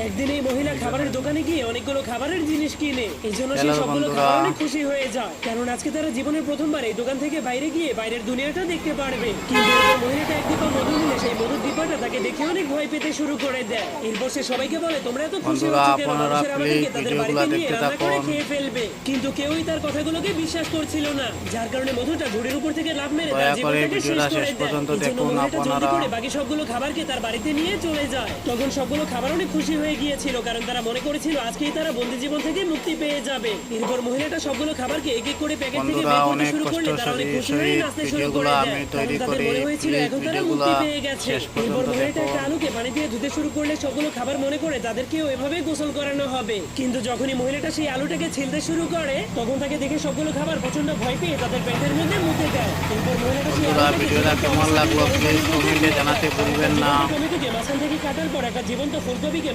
একদিন এই মহিলা খাবারের দোকানে গিয়ে অনেকগুলো খাবারের জিনিস কিনে, এই জন্য সে সবগুলো খাবার অনেক খুশি হয়ে যায়, কারণ আজকে তারা জীবনের প্রথমবার এই দোকান থেকে বাইরে গিয়ে বাইরের দুনিয়াটা দেখতে পারবে। কিন্তু এরপর মহিলাটা এক ডিব্বা মধু নিলে সেই মধুর ডিব্বাটা তাকে দেখে অনেক ভয় পেতে শুরু করে দেয়। এরপর সে সবাইকে বলে, তোমরা এত খুশি হচ্ছ কেন? মানুষেরা আমাদেরকে তাদের বাড়িতে নিয়ে রান্না করে খেয়ে ফেলবে। কিন্তু কেউই তার কথাগুলোকে বিশ্বাস করছিল না, যার কারণে মধুটা ঝুড়ির উপর থেকে লাফ মেরে তার জীবনটাকে শেষ করে দেয়। এই জন্য মহিলাটা জলদি করে বাকি সবগুলো খাবারকে তার বাড়িতে নিয়ে চলে যায়। তখন সবগুলো খাবার অনেক খুশি হয়ে গিয়েছিল, কারণ তারা মনে করেছিল আজকেই তারা বন্দি জীবন থেকে মুক্তি পেয়ে যাবে। এরপর মহিলাটা সবগুলো খাবারকে এক এক করে প্যাকেট থেকে বের করতে শুরু করলে তারা অনেক খুশি হয়ে নাচতে শুরু করে দেয়, কারণ তাদের মনে হয়েছিল এখন তারা মুক্তি পেয়ে গেছে। এরপর মহিলাটা একটা আলুকে পানি দিয়ে ধুতে শুরু করলে সবগুলো খাবার মনে করে তাদেরকেও এভাবে গোসল করানো হবে। কিন্তু যখনই মহিলাটা সেই আলুটাকে ছিলতে শুরু করে, তখন তাকে দেখে সবগুলো খাবার প্রচন্ড ভয় পেয়ে তাদের পেটের মধ্যে মুতে দেয়। এরপর মহিলাটা সেই ভিডিওটা কেমন লাগলো প্লিজ কমেন্টে জানাতে ভুলবেন না। টমেটোকে মাঝখান থেকে কাটার পর একটা জীবন্ত ফুলকপিকে